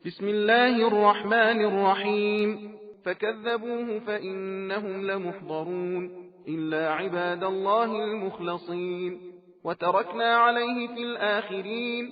بسم الله الرحمن الرحيم. فكذبوه فإنهم لمحضرون إلا عباد الله المخلصين. وتركنا عليه في الآخرين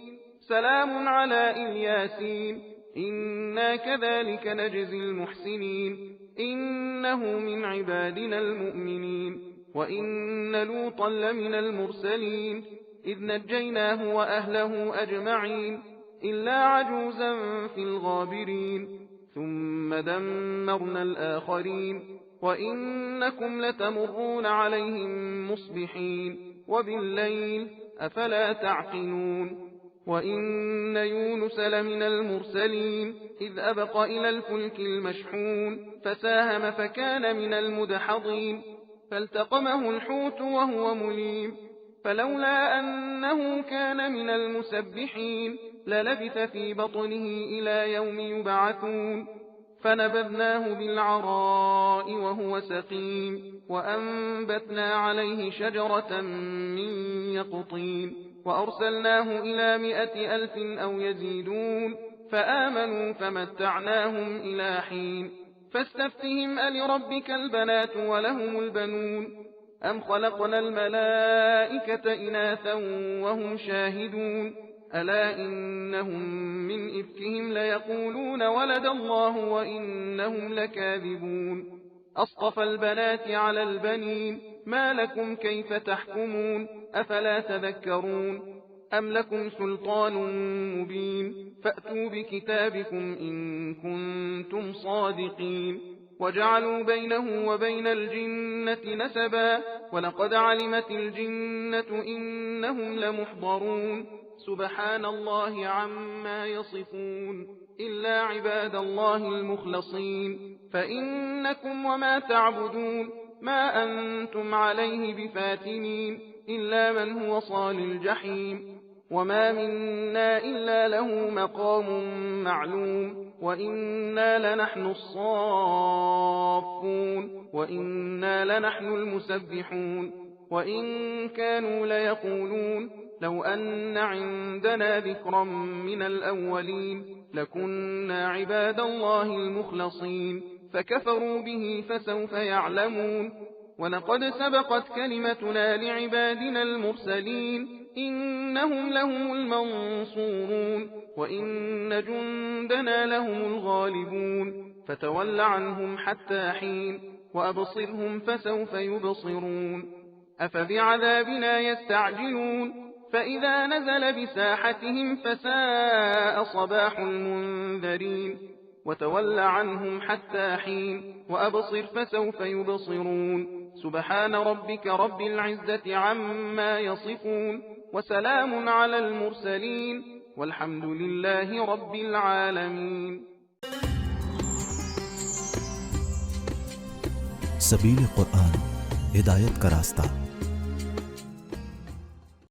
سلام على الياسين إنا كذلك نجزي المحسنين إنه من عبادنا المؤمنين. وإن لوطا لمن المرسلين إذ نجيناه وأهله أجمعين إلا عجوزا في الغابرين ثم دمرنا الآخرين. وإنكم لتمرون عليهم مصبحين وبالليل أفلا تعقلون. وإن يونس لمن المرسلين إذ أبق إلى الفلك المشحون فساهم فكان من المدحضين فالتقمه الحوت وهو مليم فلولا أنه كان من المسبحين للبث في بطنه إلى يوم يبعثون. فنبذناه بالعراء وهو سقيم وأنبتنا عليه شجرة من يقطين وأرسلناه إلى 100,000 أو يزيدون فآمنوا فمتعناهم إلى حين. فاستفتهم ألربك البنات ولهم البنون أم خلقنا الملائكة إناثا وهم شاهدون ألا إنهم من إفكهم ليقولون ولد الله وإنهم لكاذبون. أصطفى البنات على البنين ما لكم كيف تحكمون أفلا تذكرون أم لكم سلطان مبين فأتوا بكتابكم إن كنتم صادقين. وجعلوا بينه وبين الجنة نسبا ولقد علمت الجنة إنهم لمحضرون سبحان الله عما يصفون إلا عباد الله المخلصين. فإنكم وما تعبدون ما أنتم عليه بفاتنين إلا من هو صال الجحيم. وما منا إلا له مقام معلوم وإنا لنحن الصافون وإنا لنحن المسبحون. وإن كانوا ليقولون لو أن عندنا ذكرا من الأولين لكنا عباد الله المخلصين فكفروا به فسوف يعلمون. ولقد سبقت كلمتنا لعبادنا المرسلين إنهم لهم المنصورون وإن جندنا لهم الغالبون. فتول عنهم حتى حين وأبصرهم فسوف يبصرون. أفبعذابنا يستعجلون فإذا نزل بساحتهم فساء صباح المنذرين. وتول عنهم حتى حين وأبصر فسوف يبصرون. سبحان ربك رب العزة عما يصفون وسلام على المرسلين والحمد لله رب العالمين. सबील कुरान हिदायत का रास्ता।